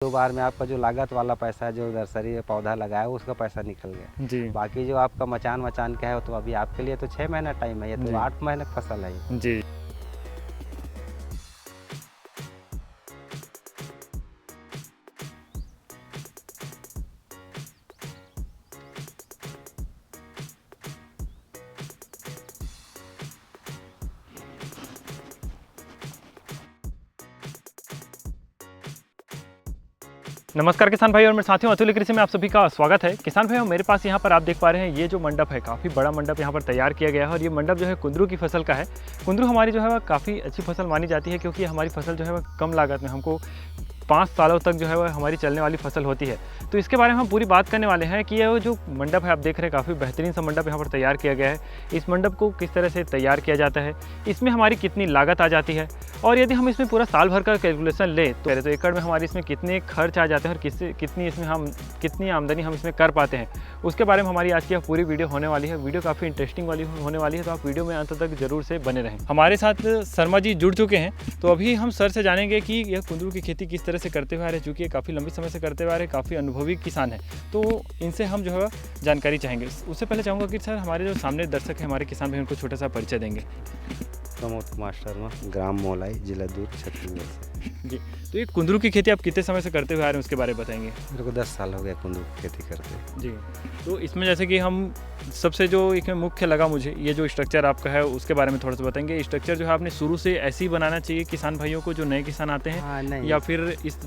दो बार में आपका जो लागत वाला पैसा जो नर्सरी में पौधा लगाया उसका पैसा निकल गया जी बाकी जो आपका मचान का है तो अभी आपके लिए तो 6 महीना टाइम है, ये तो 8 महीने की फसल है ये। जी। नमस्कार किसान भाई और मेरे साथियों, अतुल कृषि में आप सभी का स्वागत है। किसान भाइयों, मेरे पास यहाँ पर आप देख पा रहे हैं ये जो मंडप है, काफ़ी बड़ा मंडप यहाँ पर तैयार किया गया है और ये मंडप जो है कुंदरू की फसल का है। कुंदरू हमारी जो है वह काफ़ी अच्छी फसल मानी जाती है क्योंकि हमारी फसल जो है वह कम लागत में हमको 5 सालों तक जो है वह हमारी चलने वाली फसल होती है। तो इसके बारे में हम पूरी बात करने वाले हैं कि यह जो मंडप है आप देख रहे हैं, काफ़ी बेहतरीन सा मंडप यहाँ पर तैयार किया गया है। इस मंडप को किस तरह से तैयार किया जाता है, इसमें हमारी कितनी लागत आ जाती है और यदि हम इसमें पूरा साल भर का कैलकुलेशन लें तो एकड़ में हमारी इसमें कितने खर्च आ जाते हैं और कितनी आमदनी हम इसमें कर पाते हैं, उसके बारे में हमारी आज की पूरी वीडियो होने वाली है। वीडियो काफ़ी इंटरेस्टिंग होने वाली है, तो आप वीडियो में अंत तक जरूर से बने रहें। हमारे साथ शर्मा जी जुड़ चुके हैं, तो अभी हम सर से जानेंगे कि यह कुंदरू की खेती किस तरह से करते हुए आ रहे हैं, चूँकि काफ़ी लंबी समय से करते हुए आ रहे हैं, काफ़ी अनुभवी किसान है, तो इनसे हम जो है जानकारी चाहेंगे। उससे पहले चाहूँगा कि सर हमारे जो सामने दर्शक है हमारे किसान भाई, उनको छोटा सा परिचय देंगे। प्रमोद कुमार शर्मा, ग्राम मोलाई, जिला दूर, छत्तीसगढ़ से। जी, तो ये कुंदरू की खेती आप कितने समय से करते हुए आ रहे हैं उसके बारे में बताएंगे। मेरे को 10 साल हो गया कुंदरू की खेती करते। जी, तो इसमें जैसे कि हम सबसे जो एक मुख्य लगा मुझे, ये जो स्ट्रक्चर आपका है उसके बारे में थोड़ा सा बताएंगे। स्ट्रक्चर जो है आपने शुरू से ऐसे ही बनाना चाहिए किसान भाइयों को जो नए किसान आते हैं, हाँ, नहीं या फिर इस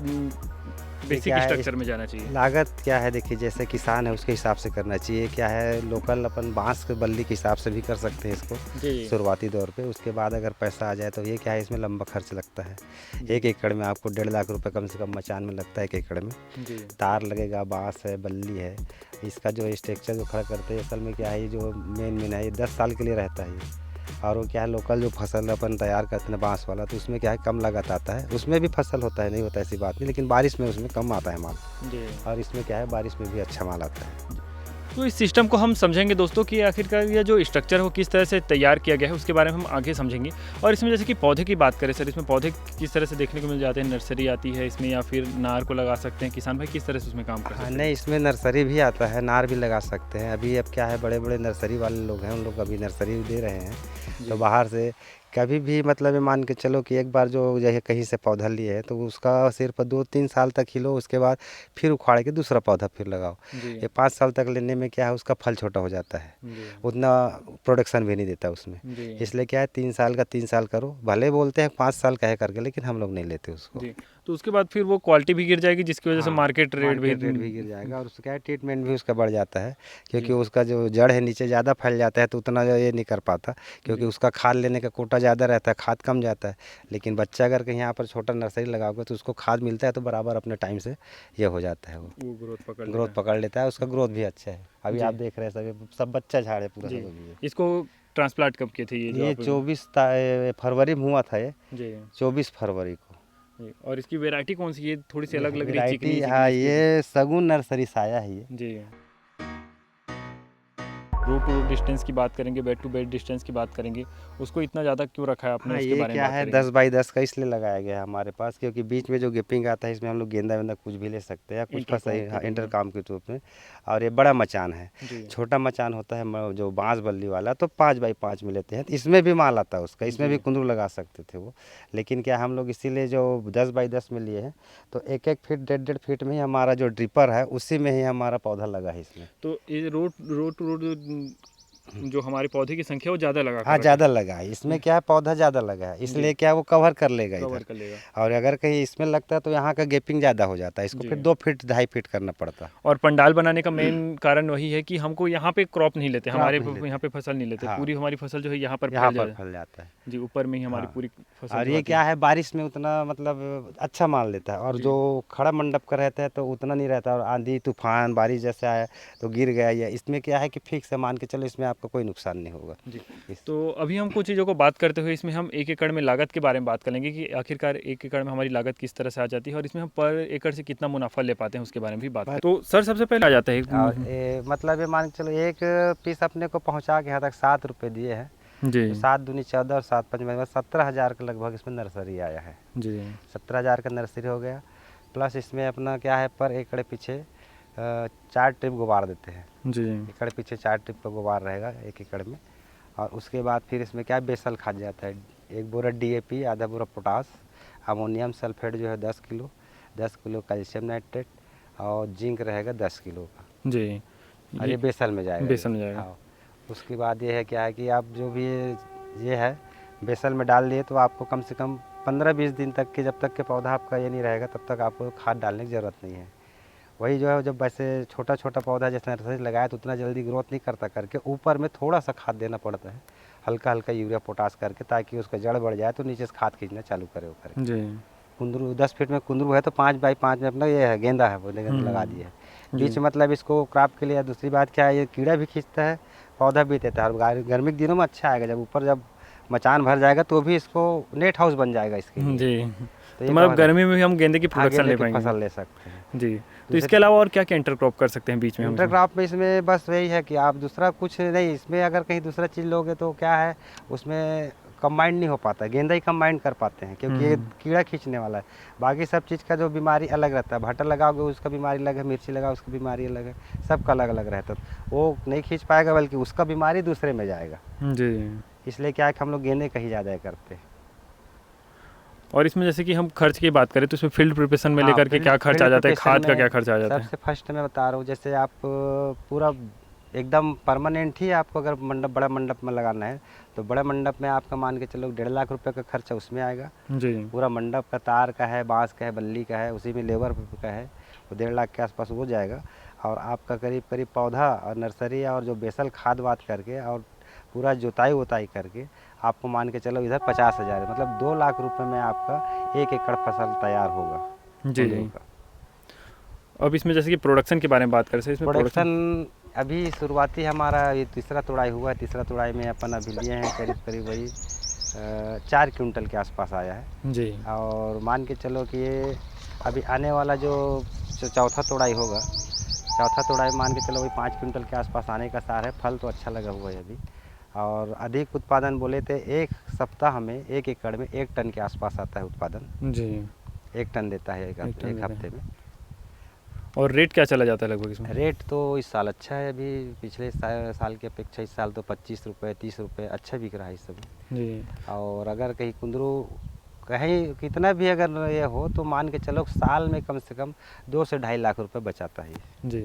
बेसिक स्ट्रक्चर में जाना चाहिए। लागत क्या है, देखिए जैसे किसान है उसके हिसाब से करना चाहिए। क्या है, लोकल अपन बांस के बल्ली के हिसाब से भी कर सकते हैं इसको शुरुआती दौर पे। उसके बाद अगर पैसा आ जाए तो ये क्या है, इसमें लंबा खर्च लगता है। 1 एकड़ में आपको 1.5 लाख रुपए कम से कम मचान में लगता है 1 एकड़ में। तार लगेगा, बांस है, बल्ली है। इसका जो स्ट्रक्चर जो खड़ा करते हैं असल में क्या है, ये जो मेन है ये 10 साल के लिए रहता है ये। और वो क्या है, लोकल जो फसल अपन तैयार करते हैं बांस वाला, तो उसमें क्या है कम लागत आता है। उसमें भी फसल होता है, नहीं होता ऐसी बात नहीं, लेकिन बारिश में उसमें कम आता है माल जी। और इसमें क्या है, बारिश में भी अच्छा माल आता है। तो इस सिस्टम को हम समझेंगे दोस्तों कि आखिरकार ये जो स्ट्रक्चर है वो किस तरह से तैयार किया गया है, उसके बारे में हम आगे समझेंगे। और इसमें जैसे कि पौधे की बात करें सर, इसमें पौधे किस तरह से देखने को मिल जाते हैं, नर्सरी आती है इसमें या फिर नार को लगा सकते हैं किसान भाई, किस तरह से उसमें काम करते हैं? नहीं, इसमें नर्सरी भी आता है, नार भी लगा सकते हैं। अभी अब क्या है, बड़े बड़े नर्सरी वाले लोग हैं, उन लोग अभी नर्सरी दे रहे हैं। तो बाहर से कभी भी मतलब मान के चलो कि एक बार जो जैसे कहीं से पौधा लिए है तो उसका सिर्फ 2-3 साल तक ही लो, उसके बाद फिर उखाड़ के दूसरा पौधा फिर लगाओ। ये 5 साल तक लेने में क्या है, उसका फल छोटा हो जाता है, उतना प्रोडक्शन भी नहीं देता उसमें। इसलिए क्या है, 3 साल का 3 साल करो। भले बोलते हैं 5 साल का है करके, लेकिन हम लोग नहीं लेते उसको। तो उसके बाद फिर वो क्वालिटी भी गिर जाएगी, जिसकी वजह से मार्केट रेट भी गिर जाएगा और उसका ट्रीटमेंट भी उसका बढ़ जाता है, क्योंकि उसका जो जड़ है नीचे ज़्यादा फैल जाता है, तो उतना ये नहीं कर पाता, क्योंकि उसका खाद लेने का कोटा ज़्यादा रहता है, खाद कम जाता है। लेकिन बच्चा अगर कहीं यहाँ पर छोटा नर्सरी लगाओगे तो उसको खाद मिलता है, तो बराबर अपने टाइम से ये हो जाता है, वो ग्रोथ पकड़ लेता है। उसका ग्रोथ भी अच्छा है। अभी आप देख रहे हैं सब बच्चा झाड़ है पूरा। इसको ट्रांसप्लांट कब किए थे? ये 24 फरवरी में हुआ था, ये 24 फरवरी को। और इसकी वैरायटी कौन सी है? थोड़ी सी अलग लग रही है, चिकनी। हाँ, ये सगुन नर्सरी साया है ये जी। रूट टू रूट डिस्टेंस की बात करेंगे, बेड टू बेड डिस्टेंस की बात करेंगे, उसको इतना ज़्यादा क्यों रखा है आपने? उसके बारे में क्या है, 10 बाई 10 का इसलिए लगाया गया है हमारे पास, क्योंकि बीच में जो गैपिंग आता है इसमें हम लोग गेंदा वेंदा कुछ भी ले सकते हैं, कुछ फसल इंटरकॉम के रूप में। और ये बड़ा मचान है, छोटा मचान होता है जो बांस बल्ली वाला, तो 5 बाई 5 में लेते हैं, तो इसमें भी माल आता है उसका, इसमें भी कुंदरू लगा सकते थे वो। लेकिन क्या हम लोग इसीलिए जो 10 बाई 10 में लिए हैं, तो 1-1 फीट 1.5 फीट में ही हमारा जो ड्रिपर है उसी में ही हमारा पौधा लगा है इसमें। तो ये रोड टू रोड जो हमारे पौधे की संख्या वो ज़्यादा लगा। हाँ, ज़्यादा लगा है इसमें। क्या है, पौधा ज़्यादा लगा है, इसलिए क्या वो कवर कर लेगा और अगर कहीं इसमें लगता है तो यहाँ का गैपिंग ज़्यादा हो जाता है, इसको फिर 2 फीट 2.5 फीट करना पड़ता है। और पंडाल बनाने का मेन कारण वही है कि हमको यहाँ पे क्रॉप नहीं लेते, हमारे यहाँ पे फसल नहीं लेते। पूरी हमारी फसल जो है यहाँ पर फैल जाता है जी, ऊपर में ही हमारी पूरी फसल। और ये क्या है, बारिश में उतना मतलब अच्छा माल लेता है, और जो खड़ा मंडप का रहता है तो उतना नहीं रहता, और आंधी तूफान बारिश जैसे आया तो गिर गया। या इसमें क्या है कि फिक्स है, मान के चलो इसमें आपका कोई नुकसान नहीं होगा जी। तो अभी हम कुछ चीज़ों को बात करते हुए इसमें हम 1 एकड़ में लागत के बारे में बात करेंगे कि आखिरकार 1 एकड़ में हमारी लागत किस तरह से आ जाती है और इसमें हम पर एकड़ से कितना मुनाफा ले पाते हैं, उसके बारे में भी बात करें। तो सर सबसे पहले आ जाता है मतलब ये मान के चलो 1 पीस अपने को पहुँचा के यहाँ तक 7 रुपये दिए हैं जी। तो 7 दूनी 14 और 7 5 17,000 के लगभग इसमें नर्सरी आया है जी। 17,000 का नर्सरी हो गया। प्लस इसमें अपना क्या है, पर एकड़ पीछे 4 ट्रिप गुबार देते हैं जी। एकड़ पीछे 4 ट्रिप का गुबार रहेगा 1 एकड़ में। और उसके बाद फिर इसमें क्या बेसल खाद जाता है, 1 बोरा DAP, आधा बोरा पोटास, अमोनियम सल्फेट जो है 10 किलो, 10 किलो कैल्शियम नाइट्रेट और जिंक रहेगा 10 किलो का जी। और ये बेसल में जाएगा। बेसल में जाएगा। हाँ। उसके बाद ये है क्या है कि आप जो भी ये है बेसल में डाल दिए तो आपको कम से कम 15-20 दिन तक के, जब तक के पौधा आपका ये नहीं रहेगा तब तक आपको खाद डालने की ज़रूरत नहीं है। वही जो है, जब वैसे छोटा छोटा पौधा जैसे नर्सरी लगाया तो उतना जल्दी ग्रोथ नहीं करता, करके ऊपर में थोड़ा सा खाद देना पड़ता है, हल्का हल्का यूरिया पोटास करके, ताकि उसका जड़ बढ़ जाए तो नीचे से खाद खींचना चालू करे वो करे। जी। कुंदरू 10 फीट में कुंदरू है तो 5x5 में अपना ये है गेंदा है, वो गेंदा लगा दिया है बीच में। मतलब इसको क्रॉप के लिए। दूसरी बात क्या है, ये कीड़ा भी खींचता है, पौधा भी देता है। और गर्मी के दिनों में अच्छा आएगा, जब ऊपर जब मचान भर जाएगा तो भी इसको नेट हाउस बन जाएगा इसके लिए। जी। तो तो मतलब गर्मी में भी हम गेंदे की प्रोडक्शन ले गेंदे की पाएंगे। फसल ले सकते हैं जी। तो इसके अलावा और क्या क्या इंटरक्रॉप कर सकते हैं बीच में हम? इंटरक्रॉप में इसमें बस वही है कि आप दूसरा कुछ नहीं, इसमें अगर कहीं दूसरा चीज़ लोगे तो क्या है, उसमें कंबाइंड नहीं हो पाता, गेंदा ही कंबाइंड कर पाते हैं क्योंकि ये कीड़ा खींचने वाला है। बाकी सब चीज़ का जो बीमारी अलग रहता है, भट्टा लगाओगे उसका बीमारी अलग है, मिर्ची लगाओ उसकी बीमारी अलग है, सबका अलग अलग रहता है। वो नहीं खींच पाएगा बल्कि उसका बीमारी दूसरे में जाएगा। जी। इसलिए क्या है कि हम लोग गेंदे का ही ज़्यादा करते हैं। और इसमें जैसे कि हम खर्च की बात करें तो इसमें फील्ड प्रिपरेशन में लेकर के क्या खर्च आ जाता है, खाद का क्या खर्च आ जाता है? सबसे फर्स्ट मैं बता रहा हूँ, जैसे आप पूरा एकदम परमानेंट ही आपको अगर मंडप, बड़ा मंडप में लगाना है तो बड़े मंडप में आपका मान के चलो 1.5 लाख रुपए का खर्चा उसमें आएगा। जी। पूरा मंडप का तार का है, बांस का है, बल्ली का है, उसी में लेबर का है, वो 1.5 लाख के आसपास हो जाएगा। और आपका करीब करीब पौधा और नर्सरी और जो बेसल खाद वाद करके और पूरा जोताई वोताई करके आपको मान के चलो इधर 50,000 मतलब 2 लाख रुपए में आपका 1 एकड़ फसल तैयार होगा। जी। अब इसमें जैसे कि प्रोडक्शन के बारे में बात करें, इसमें प्रोडक्शन अभी शुरुआती हमारा ये तीसरा तुड़ाई हुआ है। तीसरा तुड़ाई में अपन अभी लिए हैं करीब करीब वही 4 क्विंटल के आसपास आया है। जी। और मान के चलो कि ये अभी आने वाला जो चौथा तुड़ाई होगा, चौथा तुड़ाई मान के चलो वही 5 क्विंटल के आसपास आने का सार है। फल तो अच्छा लगा हुआ है अभी। और अधिक उत्पादन बोले तो 1 सप्ताह में 1 एकड़ में 1 टन के आसपास आता है उत्पादन। जी। 1 टन देता है एक हफ्ते में। और रेट क्या चला जाता है लगभग इसमें? रेट तो इस साल अच्छा है, अभी पिछले साल की अपेक्षा इस साल तो 25 रुपये 30 रुपये अच्छा बिक रहा है इस समय। जी। और अगर कहीं कुंदरू कहीं कितना भी अगर ये हो तो मान के चलो साल में कम से कम 2 से 2.5 लाख रुपए बचाता है। जी।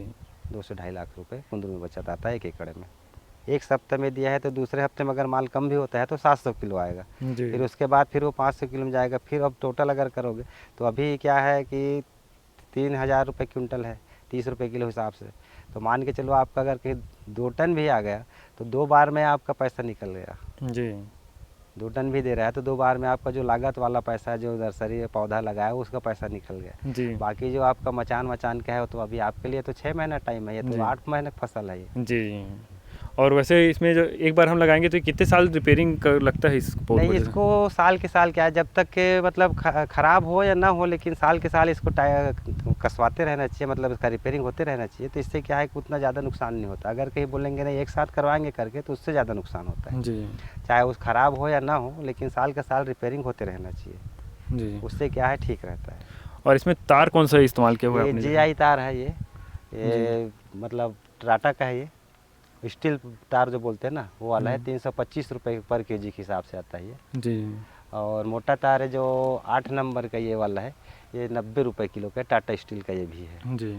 2 से 2.5 लाख रुपए कुंदरू में बचत आता है 1 एकड़ में। 1 सप्ताह में दिया है तो दूसरे हफ्ते में अगर माल कम भी होता है तो 700 किलो आएगा। फिर उसके बाद फिर वो 500 किलो में जाएगा। फिर अब टोटल अगर करोगे तो अभी क्या है कि 3,000 रुपये क्विंटल है, 30 रुपये किलो हिसाब से। तो मान के चलो आपका अगर कहीं 2 टन भी आ गया तो 2 बार में आपका पैसा निकल गया। जी। 2 टन भी दे रहा है तो 2 बार में आपका जो लागत वाला पैसा है, जो नर्सरी में पौधा लगाया उसका पैसा निकल गया। जी। बाकी जो आपका मचान का है तो अभी आपके लिए तो 6 महीना टाइम है, ये तो 8 महीने की फसल है ये। जी। और वैसे इसमें जो एक बार हम लगाएंगे तो कितने साल रिपेयरिंग कर लगता है इस पौधे? नहीं, इसको साल के साल क्या है, जब तक के मतलब ख़राब हो या ना हो, लेकिन साल के साल इसको कसवाते रहना चाहिए, मतलब इसका रिपेयरिंग होते रहना चाहिए। तो इससे क्या है कि उतना ज़्यादा नुकसान नहीं होता। अगर कहीं बोलेंगे नहीं एक साथ करवाएंगे करके तो उससे ज़्यादा नुकसान होता है। जी। चाहे उस ख़राब हो या ना हो, लेकिन साल का साल रिपेयरिंग होते रहना चाहिए। जी। उससे क्या है ठीक रहता है। और इसमें तार कौन सा इस्तेमाल किया हुआ है ये आपने? GI तार है ये मतलब टाटा का है, ये स्टील तार जो बोलते हैं ना वो वाला है। 325 रुपये पर kg के हिसाब से आता है ये। जी। और मोटा तार है जो 8 नंबर का ये वाला है, ये 90 रुपये किलो का, टाटा स्टील का ये भी है। जी।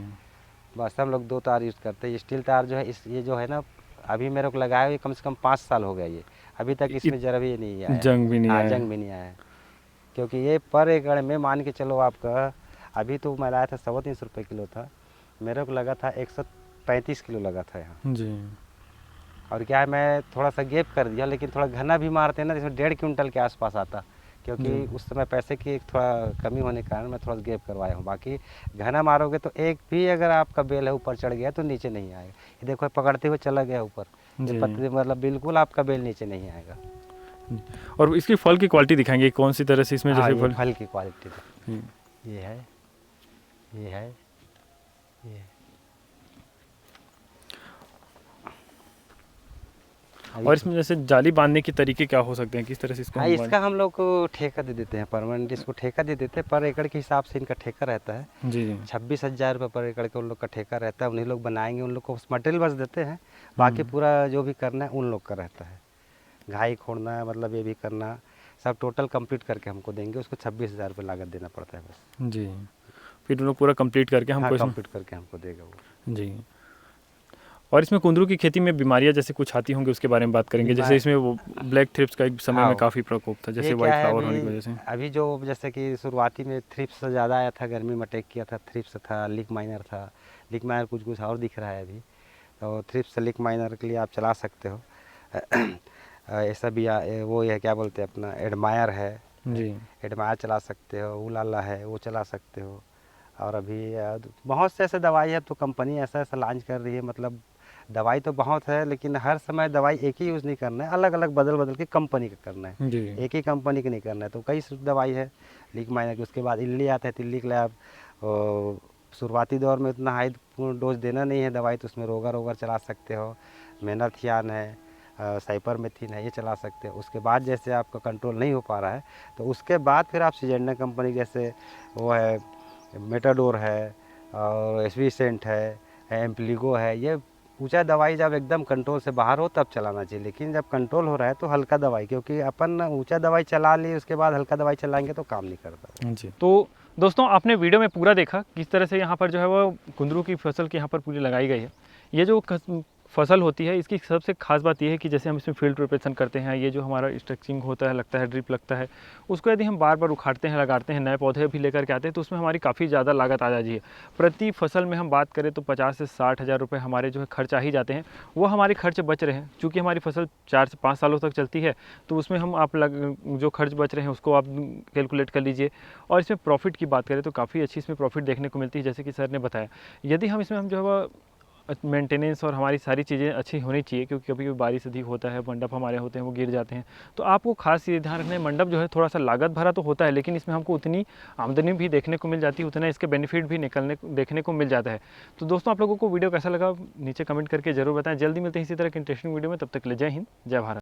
बस हम लोग 2 तार यूज़ करते हैं। स्टील तार जो है ये जो है ना, अभी मेरे को लगाया हुआ कम से कम 5 साल हो गया ये, अभी तक इसमें जरा भी नहीं आया, जंग भी नहीं आया। जंग भी नहीं आया। क्योंकि ये पर एकड़ में मान के चलो आपका, अभी तो मैं लाया था 325 रुपये किलो था, मेरे को लगा था 135 किलो लगा था यहाँ। जी। और क्या है, मैं थोड़ा सा गैप कर दिया, लेकिन थोड़ा घना भी मारते हैं ना, जिसमें 1.5 क्विंटल के आसपास आता, क्योंकि उस समय पैसे की थोड़ा कमी होने के कारण मैं थोड़ा गैप करवाया हूँ। बाकी घना मारोगे तो एक भी अगर आपका बेल है ऊपर चढ़ गया तो नीचे नहीं आएगा। ये देखो पकड़ते हुए चला गया ऊपर, मतलब बिल्कुल आपका बेल नीचे नहीं आएगा। और इसकी फल की क्वालिटी दिखाएंगे कौन सी तरह से इसमें? जैसे फल की क्वालिटी ये है, ये है, ये। और इसमें जैसे जाली बांधने के तरीके क्या हो सकते हैं, किस तरह से इसको हाँ, हम इसका हम लोग को ठेका दे देते हैं, परमानेंट इसको ठेका दे देते हैं। पर एकड़ के हिसाब से इनका ठेका रहता है। जी 26,000 रुपये पर एकड़ के उन लोग का ठेका रहता है। उन्हीं लोग बनाएंगे, उन लोग को मटेरियल बस देते हैं, बाकी पूरा जो भी करना है उन लोग का रहता है। घाई खोड़ना है, मतलब ये भी करना, सब टोटल कंप्लीट करके हमको देंगे। उसको 26,000 रुपये लागत देना पड़ता है बस। जी, फिर उन लोग पूरा कंप्लीट करके हमको हाँ, कंप्लीट करके हमको देगा वो। जी। और इसमें कुंदरू की खेती में बीमारियां जैसे कुछ आती होंगी, उसके बारे में बात करेंगे। जैसे इसमें वो ब्लैक थ्रिप्स का एक समय में काफ़ी प्रकोप था, जैसे वाइट फ्लावर होने की वजह से। अभी जो जैसे कि शुरुआती में थ्रिप्स ज़्यादा आया था, गर्मी में अटैक किया था। थ्रिप्स था, लीक माइनर था। लीक माइनर कुछ कुछ और दिख रहा है अभी। तो थ्रिप्स लीक माइनर के लिए आप चला सकते हो। ऐसा भी वो है, क्या बोलते हैं अपना, एडमायर है जी, एडमायर चला सकते हो। उलाला है, वो चला सकते हो। और अभी बहुत से ऐसे दवाई है, तो कंपनी ऐसा ऐसा लॉन्च कर रही है। मतलब दवाई तो बहुत है, लेकिन हर समय दवाई एक ही यूज़ नहीं करना है, अलग अलग बदल बदल के कंपनी का करना है। जी, एक ही कंपनी का नहीं करना है। तो कई दवाई है लीक माइनर की। उसके बाद इल्ली आता है, तो इल्ली के लिए आप शुरुआती दौर में इतना हाई डोज देना नहीं है दवाई, तो उसमें रोगर रोगर चला सकते हो। मेनाथियान है, साइपरमेथ्रिन है, ये चला सकते हो। उसके बाद जैसे आपका कंट्रोल नहीं हो पा रहा है, तो उसके बाद फिर आप सिजेंडा कंपनी जैसे वो है, मेटाडोर है, और एस्वीसेंट है, एम्प्लीगो है, ये ऊंचा दवाई जब एकदम कंट्रोल से बाहर हो तब चलाना चाहिए। लेकिन जब कंट्रोल हो रहा है तो हल्का दवाई, क्योंकि अपन ऊंचा दवाई चला ली उसके बाद हल्का दवाई चलाएंगे तो काम नहीं करता। जी। तो दोस्तों, आपने वीडियो में पूरा देखा किस तरह से यहाँ पर जो है वो कुंदरू की फसल की यहाँ पर पूरी लगाई गई है। ये जो फसल होती है, इसकी सबसे खास बात यह है कि जैसे हम इसमें फील्ड प्रिपरेशन करते हैं, ये जो हमारा स्ट्रक्चरिंग होता है, लगता है ड्रिप लगता है, उसको यदि हम बार बार उखाड़ते हैं, लगाते हैं, नए पौधे भी लेकर के आते हैं, तो उसमें हमारी काफ़ी ज़्यादा लागत आ जाती है। प्रति फसल में हम बात करें तो 50 से 60 हज़ार रुपये हमारे जो है खर्च आ ही जाते हैं। वो हमारे खर्च बच रहे हैं, चूँकि हमारी फसल 4 से 5 सालों तक चलती है, तो उसमें हम जो खर्च बच रहे हैं उसको आप कैलकुलेट कर लीजिए। और इसमें प्रॉफिट की बात करें तो काफ़ी अच्छी इसमें प्रॉफिट देखने को मिलती है। जैसे कि सर ने बताया, यदि हम इसमें हम जो है मेंटेनेंस और हमारी सारी चीज़ें अच्छी होनी चाहिए, क्योंकि कभी भी बारिश अधिक होता है, मंडप हमारे होते हैं वो गिर जाते हैं। तो आपको खास ये ध्यान रखना है, मंडप जो है थोड़ा सा लागत भरा तो होता है, लेकिन इसमें हमको उतनी आमदनी भी देखने को मिल जाती है, उतना इसके बेनिफिट भी देखने को मिल जाता है। तो दोस्तों, आप लोगों को वीडियो कैसा लगा नीचे कमेंट करके जरूर बताएं। जल्दी मिलते हैं इसी तरह की इंटरेस्टिंग वीडियो में, तब तक के लिए जय हिंद, जय भारत।